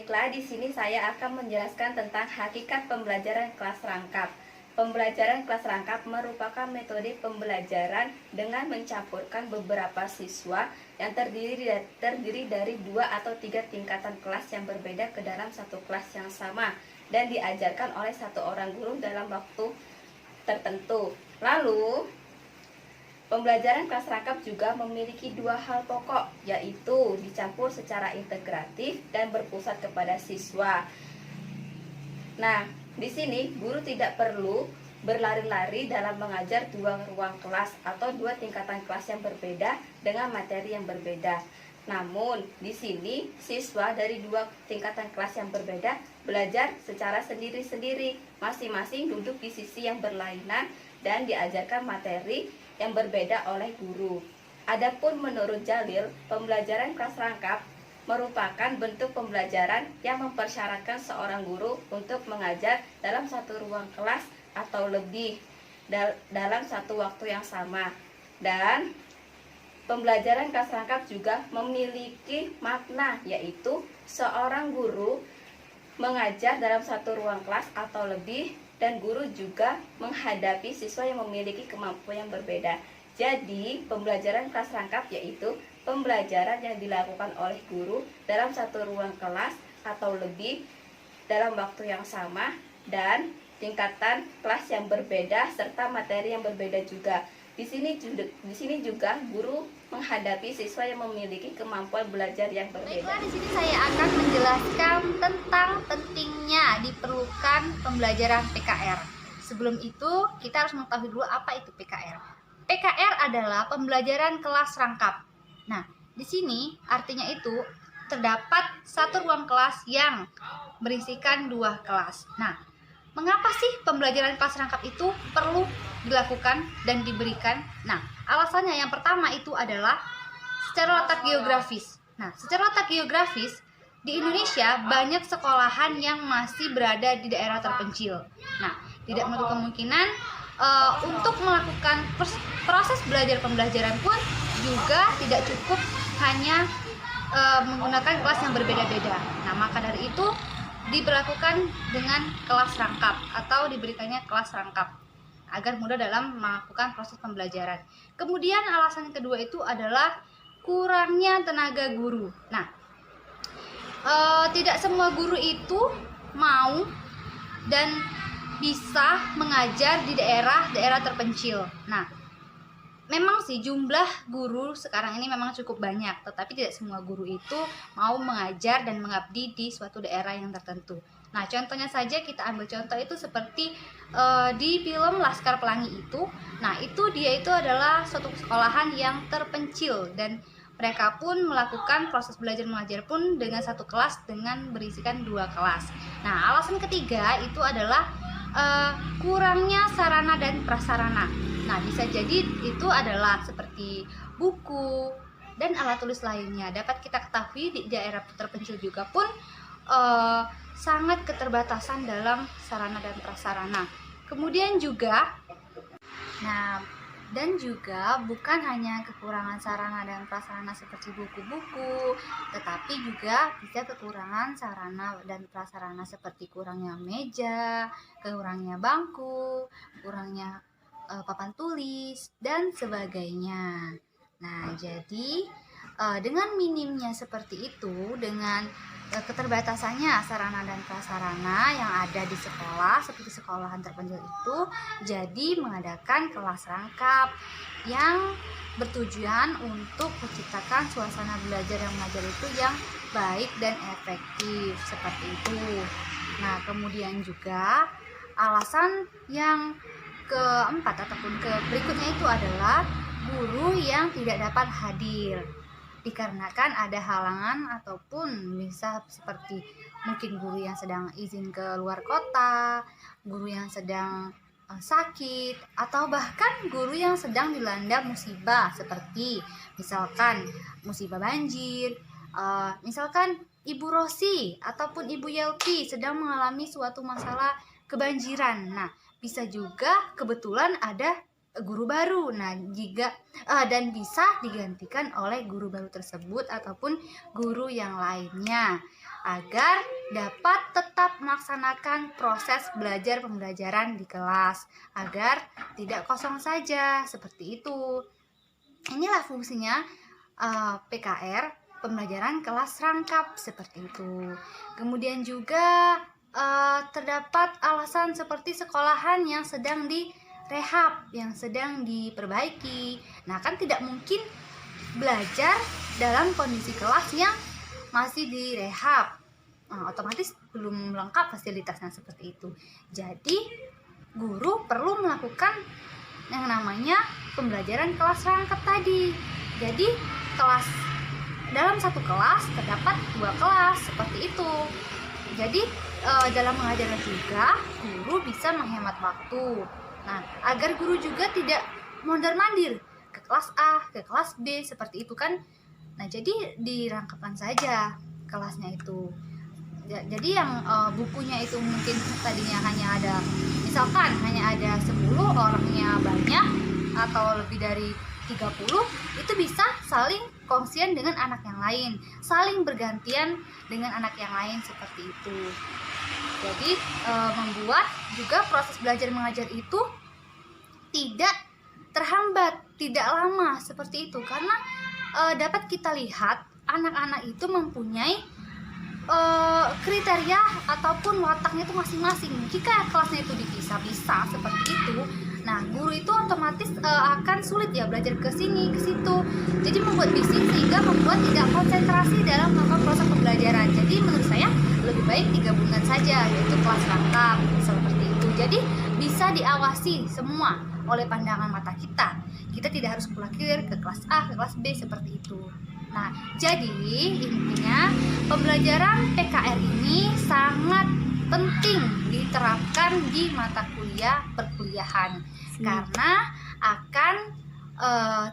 Baiklah, di sini saya akan menjelaskan tentang hakikat pembelajaran kelas rangkap. Pembelajaran kelas rangkap merupakan metode pembelajaran dengan mencampurkan beberapa siswa yang terdiri dari 2 atau 3 tingkatan kelas yang berbeda ke dalam satu kelas yang sama dan diajarkan oleh satu orang guru dalam waktu tertentu. Lalu, pembelajaran kelas rangkap juga memiliki 2 hal pokok, yaitu dicampur secara integratif dan berpusat kepada siswa. Nah, di sini guru tidak perlu berlari-lari dalam mengajar 2 ruang kelas atau 2 tingkatan kelas yang berbeda dengan materi yang berbeda. Namun, di sini siswa dari 2 tingkatan kelas yang berbeda belajar secara sendiri-sendiri, masing-masing duduk di sisi yang berlainan dan diajarkan materi yang berbeda oleh guru. Adapun menurut Jalil, pembelajaran kelas rangkap merupakan bentuk pembelajaran yang mempersyaratkan seorang guru untuk mengajar dalam satu ruang kelas atau lebih dalam satu waktu yang sama. Dan pembelajaran kelas rangkap juga memiliki makna, yaitu seorang guru mengajar dalam satu ruang kelas atau lebih dan guru juga menghadapi siswa yang memiliki kemampuan yang berbeda. Jadi, pembelajaran kelas rangkap yaitu pembelajaran yang dilakukan oleh guru dalam satu ruang kelas atau lebih dalam waktu yang sama dan tingkatan kelas yang berbeda serta materi yang berbeda juga. Di sini juga guru menghadapi siswa yang memiliki kemampuan belajar yang berbeda. Baiklah, di sini saya akan menjelaskan tentang pentingnya diperlukan pembelajaran PKR. Sebelum itu, kita harus mengetahui dulu apa itu PKR. PKR adalah pembelajaran kelas rangkap. Nah, di sini artinya itu terdapat satu ruang kelas yang berisikan 2 kelas. Nah, mengapa sih pembelajaran kelas rangkap itu perlu dilakukan dan diberikan? Nah, alasannya yang pertama itu adalah secara letak geografis. Nah, secara letak geografis di Indonesia banyak sekolahan yang masih berada di daerah terpencil. Nah, tidak menutup kemungkinan untuk melakukan proses belajar pembelajaran pun juga tidak cukup hanya menggunakan kelas yang berbeda-beda. Nah, maka dari itu diberlakukan dengan kelas rangkap atau diberikannya kelas rangkap agar mudah dalam melakukan proses pembelajaran. Kemudian alasan kedua itu adalah kurangnya tenaga guru. Nah, tidak semua guru itu mau dan bisa mengajar di daerah terpencil. Nah, memang sih jumlah guru sekarang ini memang cukup banyak, tetapi tidak semua guru itu mau mengajar dan mengabdi di suatu daerah yang tertentu. Nah, contohnya saja kita ambil contoh itu seperti di film Laskar Pelangi itu. Nah, dia itu adalah suatu sekolahan yang terpencil dan mereka pun melakukan proses belajar mengajar pun dengan satu kelas dengan berisikan 2 kelas. Nah, alasan ketiga itu adalah kurangnya sarana dan prasarana. Nah, bisa jadi itu adalah seperti buku dan alat tulis lainnya. Dapat kita ketahui di daerah terpencil juga pun sangat keterbatasan dalam sarana dan prasarana. Kemudian juga, dan juga bukan hanya kekurangan sarana dan prasarana seperti buku-buku, tetapi juga bisa kekurangan sarana dan prasarana seperti kurangnya meja, kurangnya bangku, kurangnya papan tulis, dan sebagainya. Nah, jadi dengan minimnya seperti itu, dengan keterbatasannya sarana dan prasarana yang ada di sekolah seperti sekolahan terpencil itu, jadi mengadakan kelas rangkap yang bertujuan untuk menciptakan suasana belajar yang mengajar itu yang baik dan efektif seperti itu. Nah, kemudian juga alasan yang keempat ataupun berikutnya itu adalah guru yang tidak dapat hadir dikarenakan ada halangan ataupun bisa seperti mungkin guru yang sedang izin ke luar kota, guru yang sedang sakit, atau bahkan guru yang sedang dilanda musibah seperti misalkan musibah banjir, misalkan Ibu Rosi ataupun Ibu Yelpi sedang mengalami suatu masalah kebanjiran. Nah, bisa juga kebetulan ada guru baru. Nah, dan bisa digantikan oleh guru baru tersebut ataupun guru yang lainnya agar dapat tetap melaksanakan proses belajar pembelajaran di kelas agar tidak kosong saja seperti itu. Inilah fungsinya PKR, pembelajaran kelas rangkap, seperti itu. Kemudian juga terdapat alasan seperti sekolahan yang sedang direhab, yang sedang diperbaiki. Nah, kan tidak mungkin belajar dalam kondisi kelas yang masih direhab. Otomatis belum lengkap fasilitasnya seperti itu. Jadi, guru perlu melakukan yang namanya pembelajaran kelas rangkap tadi. Jadi dalam satu kelas terdapat 2 kelas seperti itu. Jadi dalam mengajarnya juga guru bisa menghemat waktu. Nah, agar guru juga tidak mondar-mandir ke kelas A, ke kelas B seperti itu kan. Nah, jadi dirangkapkan saja kelasnya itu. Jadi yang bukunya itu mungkin tadinya misalkan hanya ada 10, orangnya banyak atau lebih dari 30, itu bisa saling kongsian dengan anak yang lain, saling bergantian dengan anak yang lain seperti itu. Jadi membuat juga proses belajar mengajar itu tidak terhambat, tidak lama seperti itu, karena dapat kita lihat anak-anak itu mempunyai kriteria ataupun wataknya itu masing-masing. Jika kelasnya itu dipisah-pisah seperti itu, nah guru itu otomatis akan sulit ya belajar ke sini ke situ. Jadi membuat bising sehingga membuat tidak konsentrasi dalam melakukan proses pembelajaran. Jadi menurut saya lebih baik digabungkan saja, yaitu kelas rangkap seperti itu. Jadi bisa diawasi semua oleh pandangan mata kita. Kita tidak harus pulakir ke kelas A, ke kelas B seperti itu. Nah, jadi intinya pembelajaran PKR ini sangat penting diterapkan di mata kuliah perkuliahan karena akan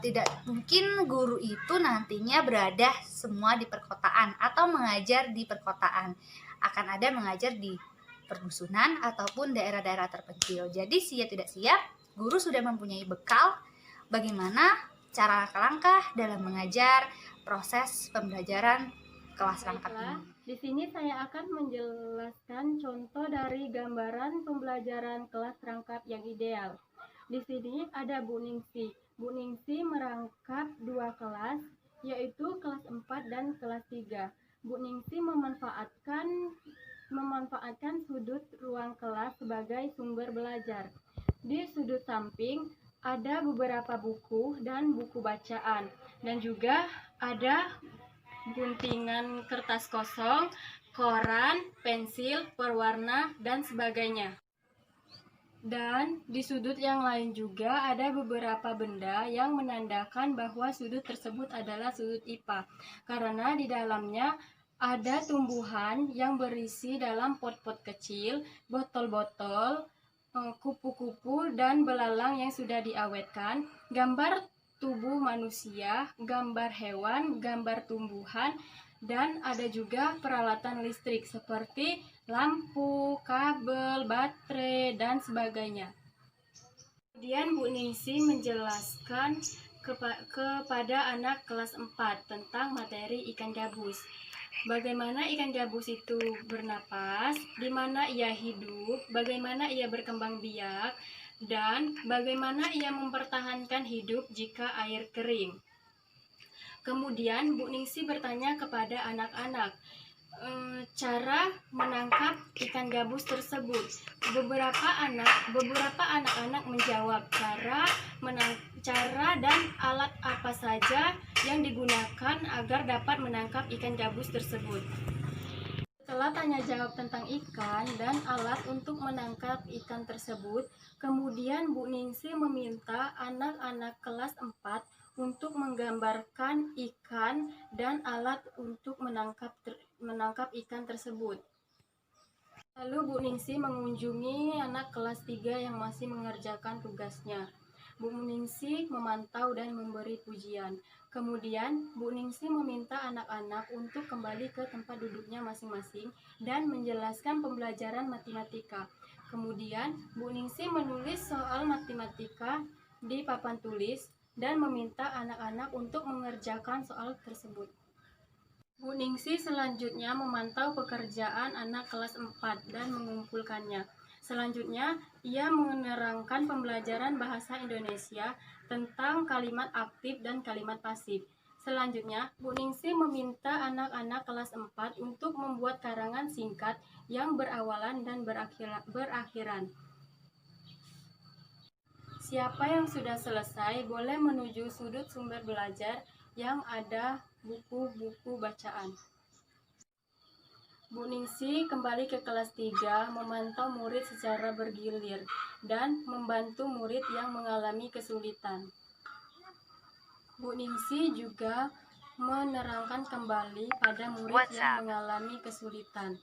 tidak mungkin guru itu nantinya berada semua di perkotaan atau mengajar di perkotaan. Akan ada mengajar di perdusunan ataupun daerah-daerah terpencil. Jadi siap tidak siap, guru sudah mempunyai bekal bagaimana cara langkah dalam mengajar proses pembelajaran kelas rangkap ini. Di sini saya akan menjelaskan contoh dari gambaran pembelajaran kelas rangkap yang ideal. Di sini ada Bu Ningsi. Bu Ningsi merangkap 2 kelas, yaitu kelas 4 dan kelas 3. Bu Ningsi memanfaatkan sudut ruang kelas sebagai sumber belajar. Di sudut samping ada beberapa buku dan buku bacaan, dan juga ada guntingan kertas kosong, koran, pensil, pewarna, dan sebagainya. Dan di sudut yang lain juga ada beberapa benda yang menandakan bahwa sudut tersebut adalah sudut IPA, karena di dalamnya ada tumbuhan yang berisi dalam pot-pot kecil, botol-botol, kupu-kupu dan belalang yang sudah diawetkan, gambar tubuh manusia, gambar hewan, gambar tumbuhan, dan ada juga peralatan listrik seperti lampu, kabel, baterai, dan sebagainya. Kemudian Bu Ningsi menjelaskan kepada anak kelas 4 tentang materi ikan gabus. Bagaimana ikan gabus itu bernapas, di mana ia hidup, bagaimana ia berkembang biak, dan bagaimana ia mempertahankan hidup jika air kering. Kemudian Bu Ningsi bertanya kepada anak-anak cara menangkap ikan gabus tersebut. Beberapa anak-anak menjawab cara dan alat apa saja yang digunakan agar dapat menangkap ikan gabus tersebut. Setelah tanya jawab tentang ikan dan alat untuk menangkap ikan tersebut, kemudian Bu Ningsi meminta anak-anak kelas 4 untuk menggambarkan ikan dan alat untuk menangkap ikan tersebut. Lalu Bu Ningsi mengunjungi anak kelas 3 yang masih mengerjakan tugasnya. Bu Ningsi memantau dan memberi pujian. Kemudian Bu Ningsi meminta anak-anak untuk kembali ke tempat duduknya masing-masing dan menjelaskan pembelajaran matematika. Kemudian Bu Ningsi menulis soal matematika di papan tulis dan meminta anak-anak untuk mengerjakan soal tersebut. Bu Ningsih selanjutnya memantau pekerjaan anak kelas 4 dan mengumpulkannya. Selanjutnya, ia menerangkan pembelajaran bahasa Indonesia tentang kalimat aktif dan kalimat pasif. Selanjutnya, Bu Ningsih meminta anak-anak kelas 4 untuk membuat karangan singkat yang berawalan dan berakhiran. Siapa yang sudah selesai boleh menuju sudut sumber belajar yang ada buku-buku bacaan. Bu Ningsih kembali ke kelas 3 memantau murid secara bergilir dan membantu murid yang mengalami kesulitan. Bu Ningsih juga menerangkan kembali pada murid yang mengalami kesulitan.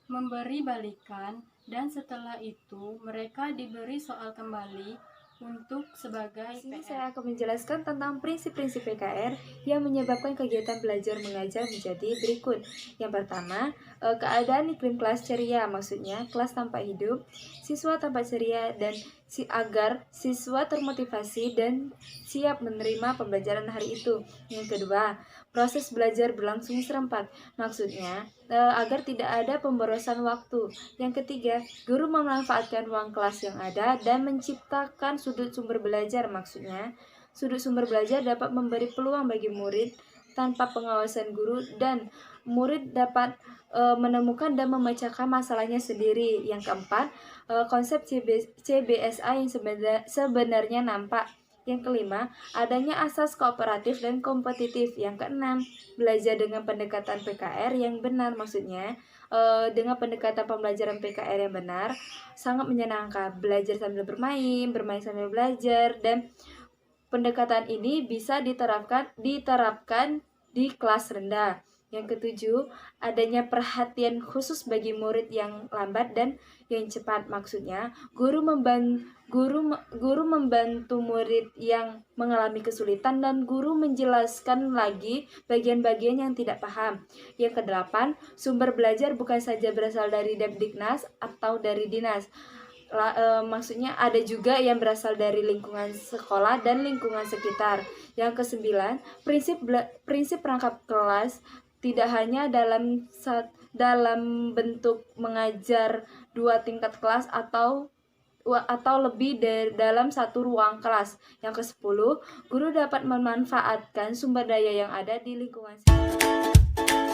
Memberi balikan, dan setelah itu mereka diberi soal kembali untuk sebagai Sini PR. saya akan menjelaskan tentang prinsip-prinsip PKR yang menyebabkan kegiatan belajar mengajar menjadi berikut. Yang pertama, keadaan iklim kelas ceria, maksudnya kelas tanpa hidup, siswa tanpa ceria dan agar siswa termotivasi dan siap menerima pembelajaran hari itu. Yang kedua, proses belajar berlangsung serempak, maksudnya agar tidak ada pemborosan waktu. Yang ketiga, guru memanfaatkan ruang kelas yang ada dan menciptakan sudut sumber belajar, maksudnya sudut sumber belajar dapat memberi peluang bagi murid tanpa pengawasan guru dan murid dapat menemukan dan memecahkan masalahnya sendiri. Yang keempat, konsep CBSA yang sebenarnya nampak. Yang kelima, adanya asas kooperatif dan kompetitif. Yang keenam, belajar dengan pendekatan PKR yang benar, maksudnya dengan pendekatan pembelajaran PKR yang benar sangat menyenangkan. Belajar sambil bermain, bermain sambil belajar, dan pendekatan ini bisa diterapkan di kelas rendah. Yang ketujuh, adanya perhatian khusus bagi murid yang lambat dan yang cepat, maksudnya guru membantu murid yang mengalami kesulitan dan guru menjelaskan lagi bagian-bagian yang tidak paham. Yang kedelapan, sumber belajar bukan saja berasal dari Depdiknas atau dari dinas. Maksudnya ada juga yang berasal dari lingkungan sekolah dan lingkungan sekitar. Yang kesembilan, prinsip perangkap kelas tidak hanya dalam bentuk mengajar 2 tingkat kelas atau lebih dalam satu ruang kelas. Yang ke-10, guru dapat memanfaatkan sumber daya yang ada di lingkungan sekitar.